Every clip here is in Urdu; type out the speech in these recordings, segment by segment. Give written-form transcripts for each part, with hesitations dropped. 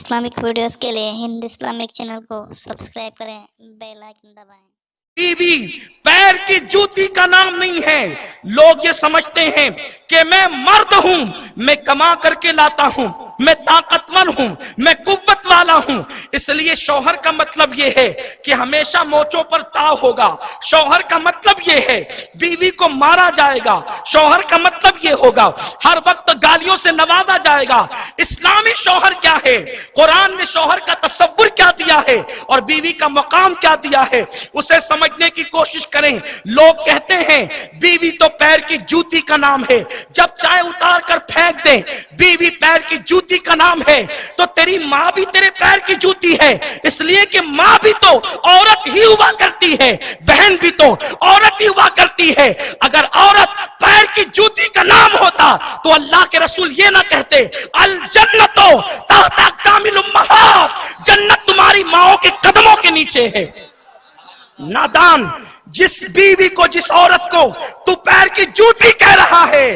اسلامک ویڈیوز کے لیے ہند اسلامک چینل کو سبسکرائب کریں، بیل آئکن دبائیں۔ بیوی پیر کی جوتی کا نام نہیں ہے۔ لوگ یہ سمجھتے ہیں کہ میں مرد ہوں، میں کما کر کے لاتا ہوں، میں طاقتور ہوں، میں قوت والا ہوں، اس لیے شوہر کا مطلب یہ ہے کہ ہمیشہ موچوں پر تاؤ ہوگا۔ شوہر کا مطلب یہ ہے بیوی کو مارا جائے گا۔ شوہر کا مطلب یہ ہوگا ہر وقت گالیوں سے نوازا جائے گا۔ اسلامی شوہر کیا ہے؟ قرآن نے شوہر کا تصور کیا دیا ہے اور بیوی کا مقام کیا دیا ہے، اسے سمجھنے کی کوشش کریں۔ لوگ کہتے ہیں بیوی تو پیر کی جوتی کا نام ہے، جب چائے اتار کر پھینک دیں بیوی پیر کی جوتی کا نام ہے، تو تیری ماں بھی تیرے پیر کی جوتی ہے، اس لیے کہ ماں بھی تو عورت ہی ہوا کرتی ہے، بہن بھی تو عورت ہی ہوا کرتی ہے۔ اگر عورت پیر کی جوتی کا نام ہوتا تو اللہ کے رسول یہ نہ کہتے الجنت تحت اقدام الامہات، جنت تمہاری ماؤں کے قدموں کے نیچے ہے۔ نادان، جس بیوی کو، جس عورت کو تو پیر کی جوتی کہہ رہا ہے،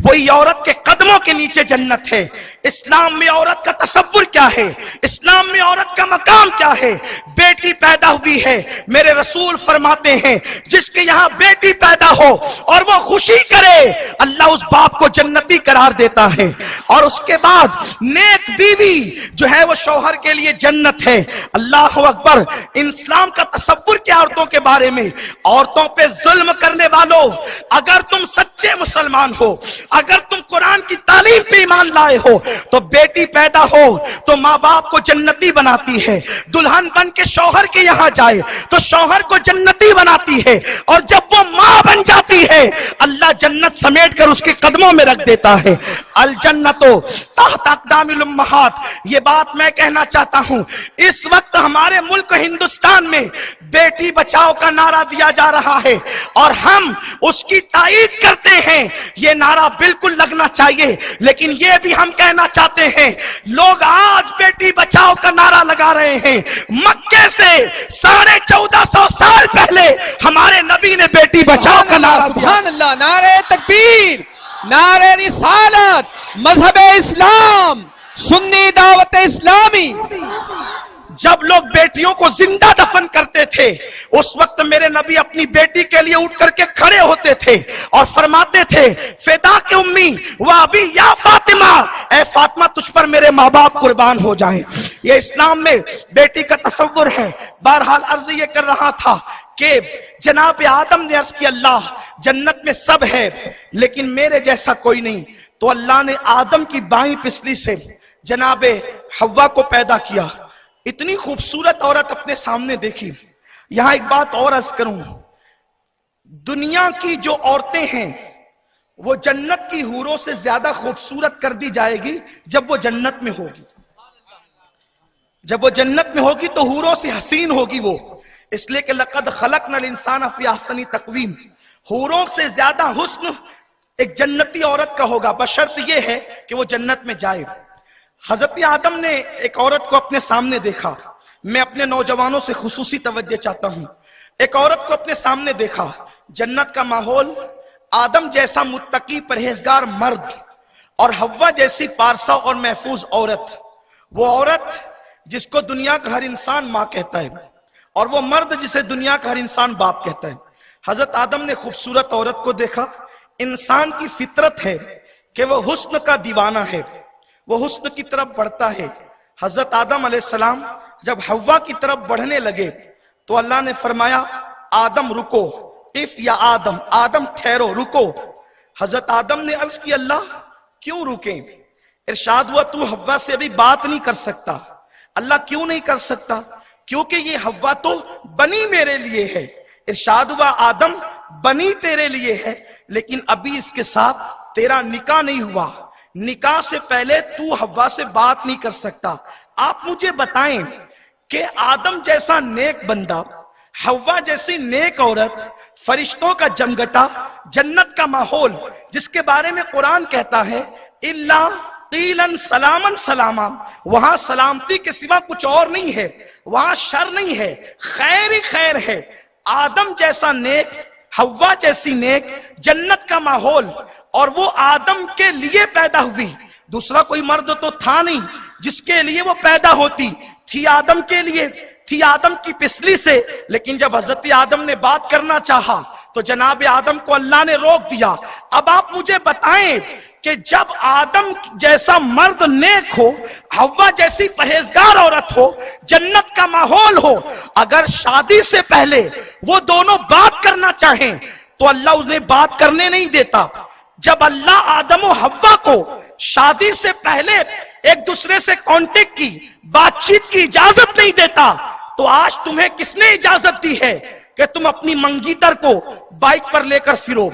وہی عورت کے قدموں کے نیچے جنت ہے۔ اسلام میں عورت کا تصور کیا ہے؟ اسلام میں عورت کا مقام کیا ہے؟ بیٹی پیدا ہوئی ہے، میرے رسول فرماتے ہیں جس کے یہاں بیٹی پیدا ہو اور وہ خوشی کرے، اللہ اس باپ کو جنتی قرار دیتا ہے۔ اور اس کے بعد نیک بیوی جو ہے وہ شوہر کے لیے جنت ہے۔ اللہ اکبر۔ اسلام کا تصور کیا عورتوں کے بارے میں؟ عورتوں پہ ظلم کرنے والوں، اگر تم سچے مسلمان ہو، اگر تم قرآن کی تعلیم پہ ایمان لائے ہو، تو بیٹی پیدا ہو تو ماں باپ کو جنتی بناتی ہے۔ دلہن بن کے شوہر کے یہاں جائے تو شوہر کو جنتی بناتی ہے، اور جب وہ ماں بن جاتی ہے اللہ جنت سمیٹ کر اس کے قدموں میں رکھ دیتا ہے۔ الجنت تحت اقدام الامہات۔ یہ بات میں کہنا چاہتا ہوں، اس وقت ہمارے ملک ہندوستان میں بیٹی بچاؤ کا نعرہ دیا جا رہا ہے اور ہم اس کی تائید کرتے ہیں۔ یہ نعرہ بالکل لگنا چاہیے، لیکن یہ بھی ہم کہنا چاہتے ہیں لوگ آج بیٹی بچاؤ کا نعرہ لگا رہے ہیں، مکے سے 1450 سال پہلے ہمارے نبی نے بیٹی بچاؤ کا نعرہ دیا۔ سبحان اللہ، نعرہ تکبیر، نعرہ رسالت، مذہب اسلام، سنی دعوت اسلامی۔ جب لوگ بیٹیوں کو زندہ دفن کرتے تھے اس وقت میرے نبی اپنی بیٹی کے لیے اٹھ کر کے کھڑے ہوتے تھے اور فرماتے تھے فدا کے امی و ابی یا فاطمہ، اے فاطمہ تجھ پر میرے ماں باپ قربان ہو جائیں۔ یہ اسلام میں بیٹی کا تصور ہے۔ بہرحال عرض یہ کر رہا تھا کہ جناب آدم نے عرض کی اللہ جنت میں سب ہے لیکن میرے جیسا کوئی نہیں، تو اللہ نے آدم کی بائیں پسلی سے جناب حوا کو پیدا کیا۔ اتنی خوبصورت عورت اپنے سامنے دیکھی۔ یہاں ایک بات اور عرض کروں، دنیا کی جو عورتیں ہیں وہ جنت کی حوروں سے زیادہ خوبصورت کر دی جائے گی جب وہ جنت میں ہوگی۔ جب وہ جنت میں ہوگی تو حوروں سے حسین ہوگی وہ، اس لیے کہ لقد خلقنا الانسان فی احسن تقویم۔ حوروں سے زیادہ حسن ایک جنتی عورت کا ہوگا، بشرط یہ ہے کہ وہ جنت میں جائے۔ حضرت آدم نے ایک عورت کو اپنے سامنے دیکھا۔ میں اپنے نوجوانوں سے خصوصی توجہ چاہتا ہوں، ایک عورت کو اپنے سامنے دیکھا، جنت کا ماحول، آدم جیسا متقی پرہیزگار مرد اور حوا جیسی پارسا اور محفوظ عورت، وہ عورت جس کو دنیا کا ہر انسان ماں کہتا ہے اور وہ مرد جسے دنیا کا ہر انسان باپ کہتا ہے۔ حضرت آدم نے خوبصورت عورت کو دیکھا۔ انسان کی فطرت ہے کہ وہ حسن کا دیوانہ ہے، وہ حسن کی طرف بڑھتا ہے۔ حضرت آدم علیہ السلام جب حوا کی طرف بڑھنے لگے تو اللہ نے فرمایا آدم رکو، اف یا آدم، آدم ٹھہرو، رکو۔ حضرت آدم نے عرض کی اللہ کیوں رکیں؟ ارشاد ہوا تو حوا سے ابھی بات نہیں کر سکتا۔ اللہ کیوں نہیں کر سکتا؟ کیونکہ یہ حوا تو بنی میرے لیے ہے۔ ارشاد ہوا آدم بنی تیرے لیے ہے لیکن ابھی اس کے ساتھ تیرا نکاح نہیں ہوا، نکاح سے پہلے تو حوا سے بات نہیں کر سکتا۔ آپ مجھے بتائیں کہ آدم جیسا نیک بندہ، حوا جیسی نیک عورت، فرشتوں کا جمگٹا، جنت کا ماحول جس کے بارے میں قرآن کہتا ہے الا قیلا سلاما سلاما، وہاں سلامتی کے سوا کچھ اور نہیں ہے، وہاں شر نہیں ہے، خیر ہی خیر ہے۔ آدم جیسا نیک، حوا جیسی نیک، جنت کا ماحول، اور وہ آدم کے لیے پیدا ہوئی، دوسرا کوئی مرد تو تھا نہیں۔ جس کے لیے وہ پیدا ہوتی تھی آدم کے لیے، تھی آدم کی پسلی سے، لیکن جب حضرت آدم نے بات کرنا چاہا تو جناب آدم کو اللہ نے روک دیا۔ اب آپ مجھے بتائیں کہ جب آدم جیسا مرد نیک ہو، حوا جیسی پرہیزگار عورت ہو، جنت کا ماحول ہو، اگر شادی سے پہلے وہ دونوں بات کرنا چاہیں تو اللہ انہیں بات کرنے نہیں دیتا۔ جب اللہ آدم و حوا کو شادی سے پہلے ایک دوسرے سے کانٹیکٹ کی، بات چیت کی اجازت نہیں دیتا، تو آج تمہیں کس نے اجازت دی ہے کہ تم اپنی منگیتر کو بائک پر لے کر پھرو،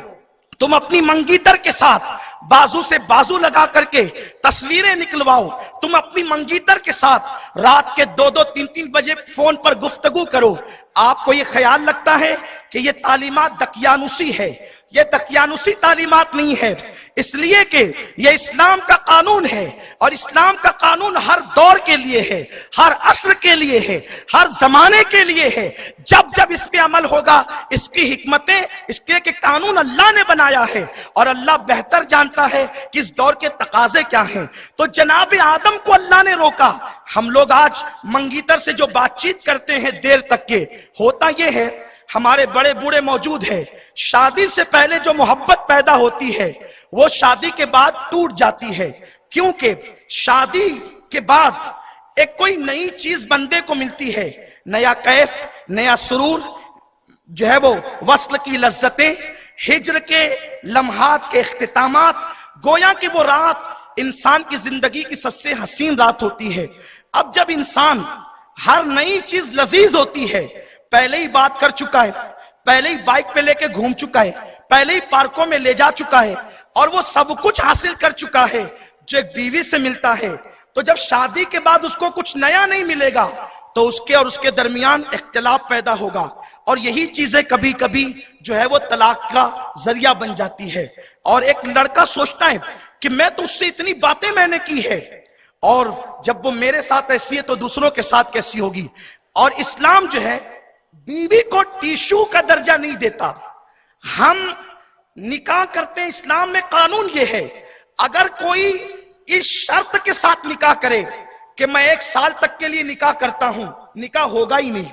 تم اپنی منگیتر کے ساتھ بازو سے بازو لگا کر کے تصویریں نکلواؤ، تم اپنی منگیتر کے ساتھ رات کے 2-3 بجے فون پر گفتگو کرو؟ آپ کو یہ خیال لگتا ہے کہ یہ تعلیمات دقیانوسی ہے؟ یہ دقیانوسی تعلیمات نہیں ہے، اس لیے کہ یہ اسلام کا قانون ہے، اور اسلام کا قانون ہر دور کے لیے ہے، ہر عصر کے لیے ہے، ہر زمانے کے لیے ہے۔ جب جب اس پہ عمل ہوگا، اس کی حکمتیں، اس کے کہ قانون اللہ نے بنایا ہے، اور اللہ بہتر جانتا ہے کہ اس دور کے تقاضے کیا ہیں۔ تو جناب آدم کو اللہ نے روکا۔ ہم لوگ آج منگیتر سے جو بات چیت کرتے ہیں دیر تک کے، ہوتا یہ ہے، ہمارے بڑے بوڑھے موجود ہیں، شادی سے پہلے جو محبت پیدا ہوتی ہے وہ شادی کے بعد ٹوٹ جاتی ہے، کیونکہ شادی کے بعد ایک کوئی نئی چیز بندے کو ملتی ہے، نیا کیف، نیا سرور، جو ہے وہ وصل کی لذتیں، ہجر کے لمحات کے اختتامات، گویا کہ وہ رات انسان کی زندگی کی سب سے حسین رات ہوتی ہے۔ اب جب انسان ہر نئی چیز لذیذ ہوتی ہے، پہلے ہی بات کر چکا ہے، پہلے ہی بائک پہ لے کے گھوم چکا ہے، پہلے ہی پارکوں میں لے جا چکا ہے، اور وہ سب کچھ حاصل کر چکا ہے جو ایک بیوی سے ملتا ہے، تو جب شادی کے بعد اس کو کچھ نیا نہیں ملے گا تو اس کے اور اس کے درمیان اختلاف پیدا ہوگا، اور یہی چیزیں کبھی کبھی جو ہے وہ طلاق کا ذریعہ بن جاتی ہے۔ اور ایک لڑکا سوچتا ہے کہ میں تو اس سے اتنی باتیں میں نے کی ہے، اور جب وہ میرے ساتھ ایسی ہے تو دوسروں کے ساتھ کیسی ہوگی۔ اور اسلام جو ہے بیوی کو ٹیشو کا درجہ نہیں دیتا۔ ہم نکاح کرتے ہیں، اسلام میں قانون یہ ہے، اگر کوئی اس شرط کے ساتھ نکاح کرے کہ میں 1 سال تک کے لیے نکاح کرتا ہوں، نکاح ہوگا ہی نہیں۔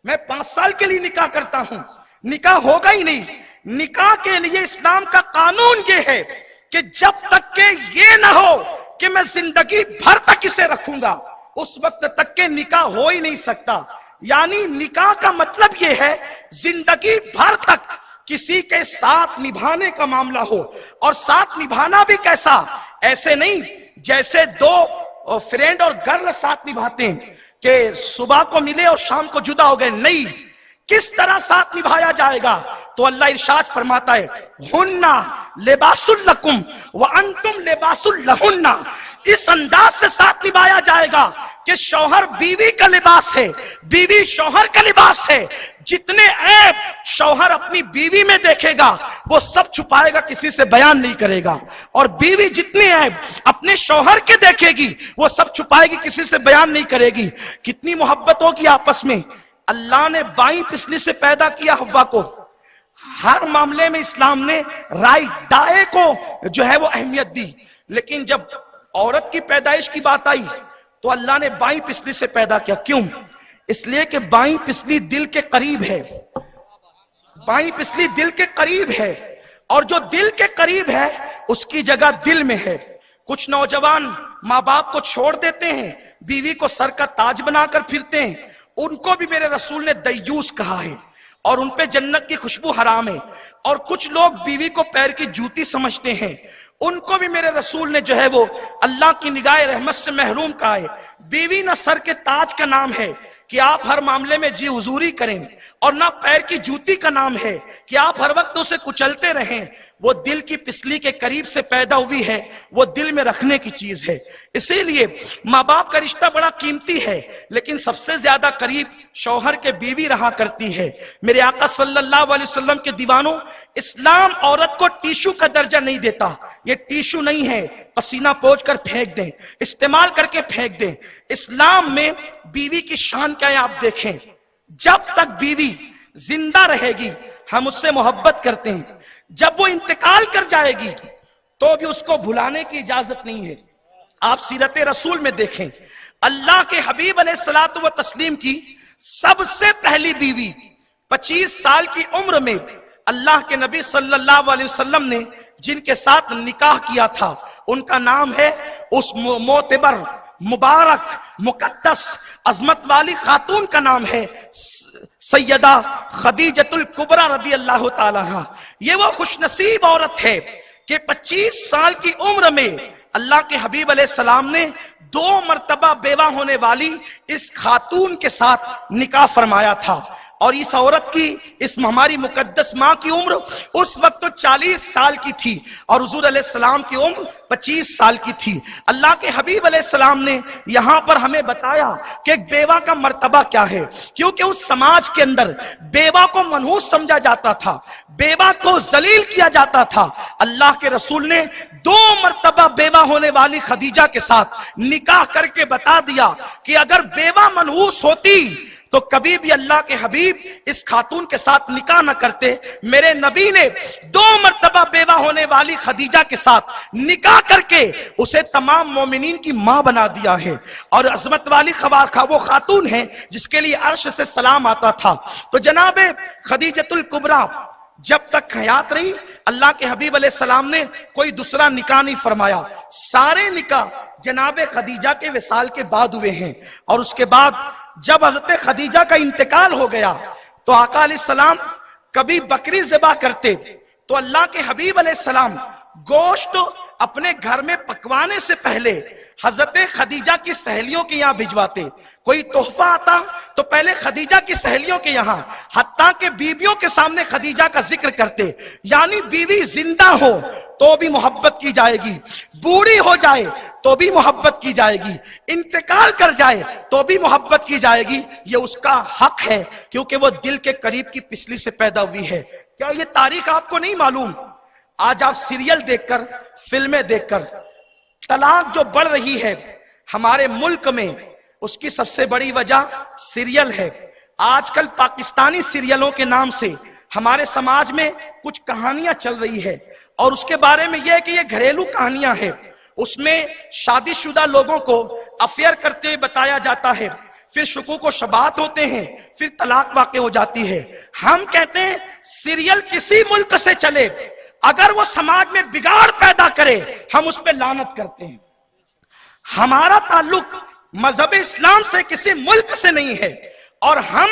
میں 5 سال کے لیے نکاح کرتا ہوں، نکاح ہوگا ہی نہیں۔ نکاح کے لیے اسلام کا قانون یہ ہے کہ جب تک کہ یہ نہ ہو کہ میں زندگی بھر تک اسے رکھوں گا، اس وقت تک کہ نکاح ہو ہی نہیں سکتا۔ یعنی نکاح کا مطلب یہ ہے زندگی بھر تک کسی کے ساتھ نبھانے کا معاملہ ہو، اور ساتھ نبھانا بھی کیسا؟ ایسے نہیں جیسے 2 فرینڈ اور گرل ساتھ نبھاتے ہیں کہ صبح کو ملے اور شام کو جدا ہو گئے، نہیں۔ کس طرح ساتھ نبھایا جائے گا؟ تو اللہ ارشاد فرماتا ہے ہننا لباس لکم وانتم لباس لہن۔ اس انداز سے ساتھ نبھایا جائے گا کہ شوہر بیوی کا لباس ہے، بیوی شوہر کا لباس ہے۔ جتنے عیب شوہر اپنی بیوی میں دیکھے گا وہ سب چھپائے گا، کسی سے بیان نہیں کرے گا، اور بیوی جتنے عیب اپنے شوہر کے دیکھے گی وہ سب چھپائے گی، کسی سے بیان نہیں کرے گی۔ کتنی محبت ہوگی آپس میں۔ اللہ نے بائیں پسلی سے پیدا کیا حوا کو۔ ہر معاملے میں اسلام نے رائٹ دائیں کو جو ہے وہ اہمیت دی، لیکن جب عورت کی پیدائش کی بات آئی تو اللہ نے بائیں پسلی سے پیدا کیا۔ کیوں؟ اس لیے کہ بائیں پسلی دل کے قریب ہے، بائیں پسلی دل کے قریب ہے، اور جو دل کے قریب ہے اس کی جگہ دل میں ہے۔ کچھ نوجوان ماں باپ کو چھوڑ دیتے ہیں، بیوی کو سر کا تاج بنا کر پھرتے ہیں، ان کو بھی میرے رسول نے دیوس کہا ہے، اور ان پہ جنت کی خوشبو حرام ہے۔ اور کچھ لوگ بیوی کو پیر کی جوتی سمجھتے ہیں، ان کو بھی میرے رسول نے جو ہے وہ اللہ کی نگاہ رحمت سے محروم کہا ہے۔ بیوی نہ سر کے تاج کا نام ہے کہ آپ ہر معاملے میں جی حضوری کریں، اور نہ پیر کی جوتی کا نام ہے کہ آپ ہر وقت اسے کچلتے رہیں۔ وہ دل کی پسلی کے قریب سے پیدا ہوئی ہے، وہ دل میں رکھنے کی چیز ہے۔ اسی لیے ماں باپ کا رشتہ بڑا قیمتی ہے، لیکن سب سے زیادہ قریب شوہر کے بیوی رہا کرتی ہے۔ میرے آقا صلی اللہ علیہ وسلم کے دیوانوں، اسلام عورت کو ٹیشو کا درجہ نہیں دیتا۔ یہ ٹیشو نہیں ہے پسینہ پوچھ کر پھینک دیں، استعمال کر کے پھینک دیں۔ اسلام میں بیوی کی شان کیا ہے آپ دیکھیں۔ جب تک بیوی زندہ رہے گی ہم اس سے محبت کرتے ہیں، جب وہ انتقال کر جائے گی تو بھی اس کو بھلانے کی اجازت نہیں ہے۔ آپ سیرت رسول میں دیکھیں، اللہ کے حبیب علیہ الصلوۃ والتسلیم کی سب سے پہلی بیوی 25 سال کی عمر میں اللہ کے نبی صلی اللہ علیہ وسلم نے جن کے ساتھ نکاح کیا تھا، ان کا نام ہے، اس معتبر مبارک مقدس عظمت والی خاتون کا نام ہے سیدہ خدیجۃ الکبریٰ رضی اللہ تعالیٰ عنہا۔ یہ وہ خوش نصیب عورت ہے کہ 25 سال کی عمر میں اللہ کے حبیب علیہ السلام نے 2 مرتبہ بیوہ ہونے والی اس خاتون کے ساتھ نکاح فرمایا تھا، اور اس عورت کی، اس ہماری مقدس ماں کی عمر اس وقت تو 40 سال کی تھی اور حضور علیہ السلام کی عمر 25 سال کی تھی۔ اللہ کے حبیب علیہ السلام نے یہاں پر ہمیں بتایا کہ ایک بیوہ کا مرتبہ کیا ہے، کیونکہ اس سماج کے اندر بیوہ کو منحوس سمجھا جاتا تھا، بیوہ کو ذلیل کیا جاتا تھا۔ اللہ کے رسول نے 2 مرتبہ بیوہ ہونے والی خدیجہ کے ساتھ نکاح کر کے بتا دیا کہ اگر بیوہ منحوس ہوتی تو کبھی بھی اللہ کے حبیب اس خاتون کے ساتھ نکاح نہ کرتے۔ میرے نبی نے 2 مرتبہ بیوہ ہونے والی خدیجہ کے ساتھ نکاح کر کے اسے تمام مومنین کی ماں بنا دیا ہے، اور عظمت والی وہ خاتون ہے جس کے لیے عرش سے سلام آتا تھا۔ تو جناب خدیجۃ الکبریٰ جب تک حیات رہی، اللہ کے حبیب علیہ السلام نے کوئی دوسرا نکاح نہیں فرمایا، سارے نکاح جناب خدیجہ کے وصال کے بعد ہوئے ہیں۔ اور اس کے بعد جب حضرت خدیجہ کا انتقال ہو گیا تو آقا علیہ السلام کبھی بکری ذبح کرتے تو اللہ کے حبیب علیہ السلام گوشت اپنے گھر میں پکوانے سے پہلے حضرت خدیجہ کی سہیلیوں کے یہاں بھجواتے۔ کوئی تحفہ آتا تو پہلے خدیجہ کی سہیلیوں کے یہاں، حتیٰ کہ بیویوں کے سامنے خدیجہ کا ذکر کرتے، یعنی بیوی زندہ ہو تو بھی محبت کی جائے گی، بوڑھی ہو جائے تو بھی محبت کی جائے گی، انتقال کر جائے تو بھی محبت کی جائے گی۔ یہ اس کا حق ہے کیونکہ وہ دل کے قریب کی پسلی سے پیدا ہوئی ہے۔ کیا یہ تاریخ آپ کو نہیں معلوم؟ آج آپ سیریل دیکھ کر، فلمیں دیکھ کر طلاق جو بڑھ رہی ہے ہمارے ملک میں، اس کی سب سے بڑی وجہ سیریل ہے۔ آج کل پاکستانی سیریلوں کے نام سے ہمارے سماج میں کچھ کہانیاں چل رہی ہے، اور اس کے بارے میں یہ ہے کہ یہ گھریلو کہانیاں ہیں۔ اس میں شادی شدہ لوگوں کو افیئر کرتے ہوئے بتایا جاتا ہے، پھر شکوک و شبہات ہوتے ہیں، پھر طلاق واقع ہو جاتی ہے۔ ہم کہتے ہیں سیریل کسی ملک سے چلے، اگر وہ سماج میں بگاڑ پیدا کرے ہم اس پہ لعنت کرتے ہیں۔ ہمارا تعلق مذہب اسلام سے کسی ملک سے نہیں ہے، اور ہم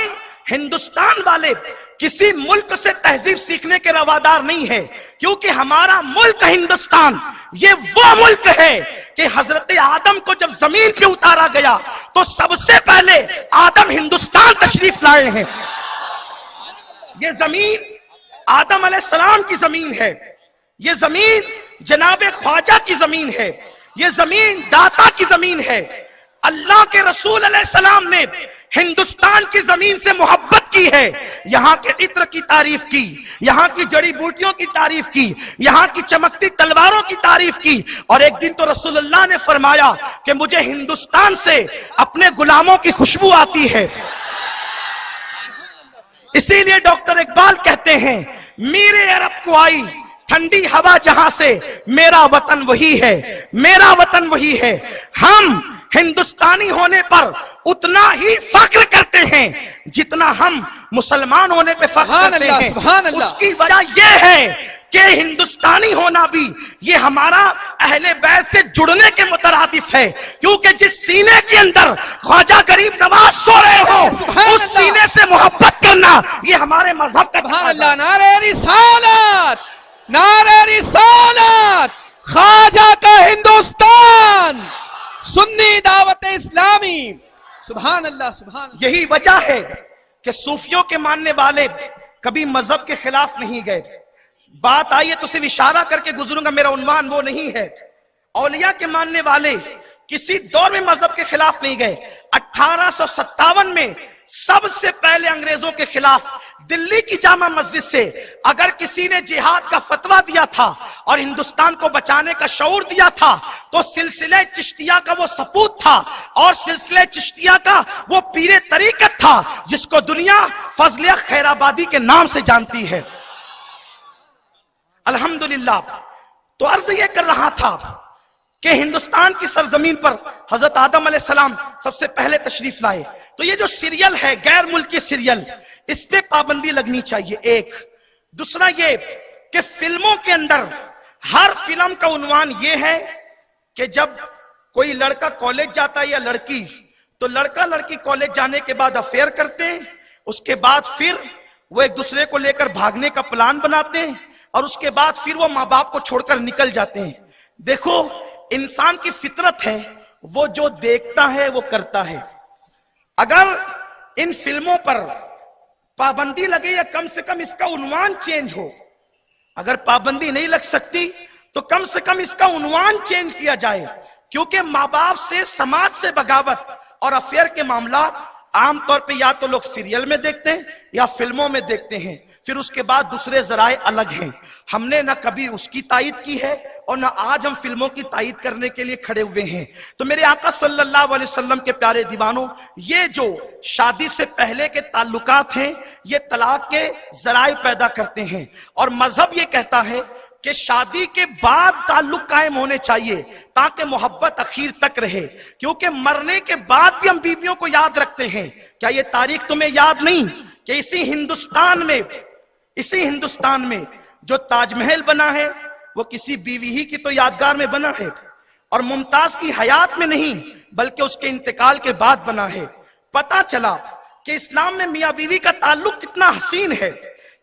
ہندوستان والے کسی ملک سے تہذیب سیکھنے کے روادار نہیں ہے، کیونکہ ہمارا ملک ہندوستان یہ وہ ملک ہے کہ حضرت آدم کو جب زمین پہ اتارا گیا تو سب سے پہلے آدم ہندوستان تشریف لائے ہیں۔ یہ زمین آدم علیہ السلام کی زمین ہے، یہ زمین جناب خواجہ کی زمین ہے، یہ زمین داتا کی زمین ہے۔ اللہ کے رسول علیہ السلام نے ہندوستان کی زمین سے محبت کی ہے، یہاں کے عطر کی تعریف کی، یہاں کی جڑی بوٹیوں کی تعریف کی، یہاں کی چمکتی تلواروں کی تعریف کی، اور ایک دن تو رسول اللہ نے فرمایا کہ مجھے ہندوستان سے اپنے غلاموں کی خوشبو آتی ہے۔ اسی لیے ڈاکٹر اقبال کہتے ہیں میرے عرب کو آئی ٹھنڈی ہوا جہاں سے، میرا وطن وہی ہے، میرا وطن وہی ہے۔ ہم ہندوستانی ہونے پر اتنا ہی فخر کرتے ہیں جتنا ہم مسلمان ہونے پہ فخر کرتے ہیں۔ سبحان اللہ۔ اس کی وجہ یہ ہے کہ ہندوستانی ہونا بھی یہ ہمارا اہل بیت سے جڑنے کے مترادف ہے، کیونکہ جس سینے کے اندر خواجہ غریب نواز سو رہے ہو اس سینے سے محبت کرنا یہ ہمارے مذہب کا سبحان اللہ۔ نعرہ رسالت، نعرہ رسالت، خواجہ کا ہندوستان، سنی دعوت اسلامی۔ سبحان اللہ، سبحان اللہ۔ یہی وجہ ہے کہ صوفیوں کے ماننے والے کبھی مذہب کے خلاف نہیں گئے۔ بات آئیے تو صرف اشارہ کر کے گزروں گا، میرا عنوان وہ نہیں ہے۔ اولیاء کے ماننے والے کسی دور میں مذہب کے خلاف نہیں گئے۔ 1857 میں سب سے پہلے انگریزوں کے خلاف دلی کی جامع مسجد سے اگر کسی نے جہاد کا فتویٰ دیا تھا اور ہندوستان کو بچانے کا شعور دیا تھا تو سلسلہ چشتیہ کا وہ سپوت تھا، اور سلسلہ چشتیہ کا وہ پیر طریقت تھا جس کو دنیا فضلیہ خیر آبادی کے نام سے جانتی ہے۔ الحمدللہ۔ تو عرض یہ کر رہا تھا کہ ہندوستان کی سرزمین پر حضرت آدم علیہ السلام سب سے پہلے تشریف لائے. تو یہ جو سیریل ہے غیر ملکی سیریل، اس پہ پابندی لگنی چاہیے. ایک دوسرا یہ کہ فلموں کے اندر ہر فلم کا عنوان یہ ہے کہ جب کوئی لڑکا کالج جاتا ہے یا لڑکی، تو لڑکا لڑکی کالج جانے کے بعد افیئر کرتے ہیں، اس کے بعد پھر وہ ایک دوسرے کو لے کر بھاگنے کا پلان بناتے ہیں، اور اس کے بعد پھر وہ ماں باپ کو چھوڑ کر نکل جاتے ہیں. دیکھو انسان کی فطرت ہے، وہ جو دیکھتا ہے وہ کرتا ہے. اگر ان فلموں پر پابندی لگے یا کم سے کم اس کا عنوان چینج ہو، اگر پابندی نہیں لگ سکتی تو کم سے کم اس کا عنوان چینج کیا جائے. کیونکہ ماں باپ سے، سماج سے بغاوت اور افیئر کے معاملات عام طور پہ یا تو لوگ سیریل میں دیکھتے ہیں یا فلموں میں دیکھتے ہیں، پھر اس کے بعد دوسرے ذرائع الگ ہیں. ہم نے نہ کبھی اس کی تائید کی ہے اور نہ آج ہم فلموں کی تائید کرنے کے لیے کھڑے ہوئے ہیں. تو میرے آقا صلی اللہ علیہ وسلم کے پیارے دیوانوں، یہ جو شادی سے پہلے کے تعلقات ہیں یہ طلاق کے ذرائع پیدا کرتے ہیں، اور مذہب یہ کہتا ہے کہ شادی کے بعد تعلق قائم ہونے چاہیے تاکہ محبت اخیر تک رہے. کیونکہ مرنے کے بعد بھی ہم بیویوں کو یاد رکھتے ہیں. کیا یہ تاریخ تمہیں یاد نہیں کہ اسی ہندوستان میں جو تاج محل بنا ہے وہ کسی بیوی ہی کی تو یادگار میں بنا ہے، اور ممتاز کی حیات میں نہیں بلکہ اس کے انتقال کے بعد بنا ہے. پتہ چلا کہ اسلام میں میاں بیوی کا تعلق کتنا حسین ہے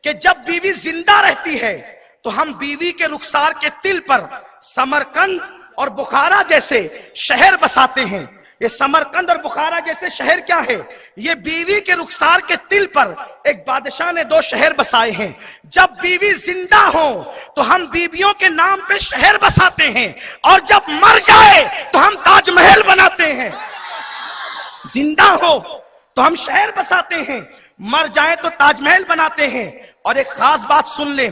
کہ جب بیوی زندہ رہتی ہے تو ہم بیوی کے رخسار کے تل پر سمرقند اور بخارا جیسے شہر بساتے ہیں. یہ سمرقند اور بخارا جیسے شہر کیا ہے؟ یہ بیوی کے رخسار کے تل پر ایک بادشاہ نے 2 شہر بسائے ہیں. جب بیوی زندہ ہو تو ہم بیویوں کے نام پہ شہر بساتے ہیں، اور جب مر جائے تو ہم تاج محل بناتے ہیں. زندہ ہو تو ہم شہر بساتے ہیں، مر جائے تو تاج محل بناتے ہیں. اور ایک خاص بات سن لیں،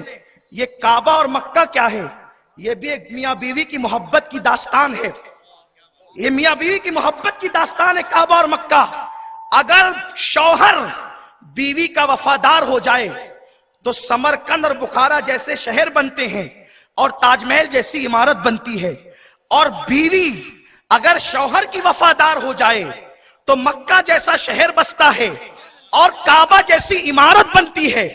یہ کعبہ اور مکہ کیا ہے؟ یہ بھی ایک میاں بیوی کی محبت کی داستان ہے. یہ میاں بیوی کی محبت کی داستان ہے کعبہ اور مکہ. اگر شوہر بیوی کا وفادار ہو جائے تو سمرقند اور بخارا جیسے شہر بنتے ہیں اور تاج محل جیسی عمارت بنتی ہے. اور بیوی اگر شوہر کی وفادار ہو جائے تو مکہ جیسا شہر بستا ہے اور کعبہ جیسی عمارت بنتی ہے.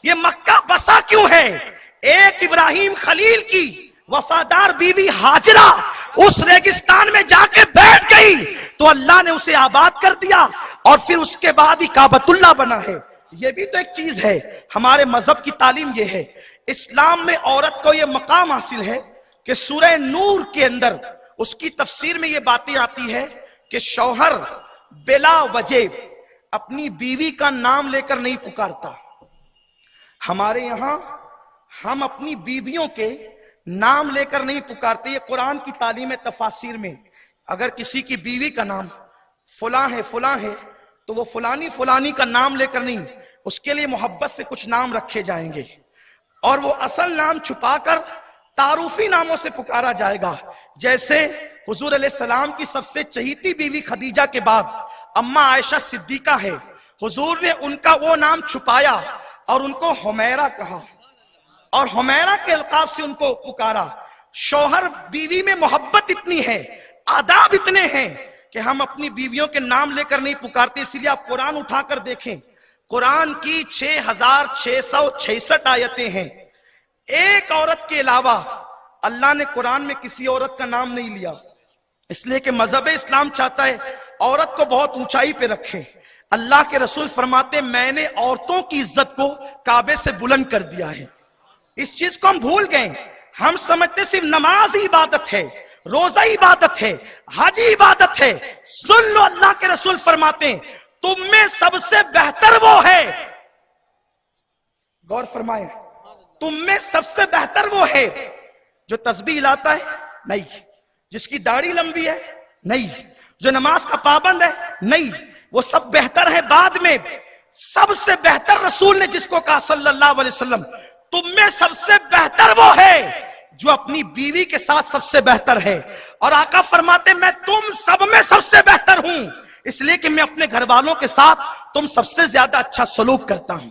یہ مکہ بسا کیوں ہے؟ ایک ابراہیم خلیل کی وفادار بیوی ہاجرہ اس ریگستان میں جا کے بیٹھ گئی تو اللہ نے اسے آباد کر دیا، اور پھر اس کے بعد ہی کعبۃ اللہ بنا ہے. یہ بھی تو ایک چیز ہے. ہمارے مذہب کی تعلیم یہ ہے. اسلام میں عورت کو یہ مقام حاصل ہے کہ سورہ نور کے اندر اس کی تفسیر میں یہ باتیں آتی ہے کہ شوہر بلا وجہ اپنی بیوی کا نام لے کر نہیں پکارتا. ہمارے یہاں ہم اپنی بیویوں کے نام لے کر نہیں پکارتے. یہ قرآن کی تعلیم تفاسیر میں اگر کسی کی بیوی کا نام فلاں ہے تو وہ فلانی کا نام لے کر نہیں، اس کے لیے محبت سے کچھ نام رکھے جائیں گے اور وہ اصل نام چھپا کر تعارفی ناموں سے پکارا جائے گا. جیسے حضور علیہ السلام کی سب سے چہیتی بیوی خدیجہ کے بعد اماں عائشہ صدیقہ ہے. حضور نے ان کا وہ نام چھپایا اور ان کو حمیرہ کہا اور حمیرہ کے القاب سے ان کو پکارا. شوہر بیوی میں محبت اتنی ہے، آداب اتنے ہیں کہ ہم اپنی بیویوں کے نام لے کر نہیں پکارتے. اس لیے آپ قرآن اٹھا کر دیکھیں، قرآن کی 6666 آیتیں ہیں. ایک عورت کے علاوہ اللہ نے قرآن میں کسی عورت کا نام نہیں لیا، اس لیے کہ مذہب اسلام چاہتا ہے عورت کو بہت اونچائی پہ رکھے. اللہ کے رسول فرماتے میں نے عورتوں کی عزت کو کعبے سے بلند کر دیا ہے. اس چیز کو ہم بھول گئے. ہم سمجھتے صرف نماز ہی عبادت ہے، روزہ عبادت ہے، حج عبادت ہے. سن لو اللہ کے رسول فرماتے ہیں تم میں سب سے بہتر وہ ہے، غور فرمائیں، تم میں سب سے بہتر وہ ہے جو تسبیح لاتا ہے نہیں، جس کی داڑھی لمبی ہے نہیں، جو نماز کا پابند ہے نہیں. وہ سب بہتر ہے بعد میں. سب سے بہتر رسول نے جس کو کہا صلی اللہ علیہ وسلم تم میں سب سے بہتر وہ ہے جو اپنی بیوی کے ساتھ سب سے بہتر ہے. اور آقا فرماتے میں تم سب میں سب سے بہتر ہوں، اس لیے کہ میں اپنے گھر والوں کے ساتھ تم سب سے زیادہ اچھا سلوک کرتا ہوں.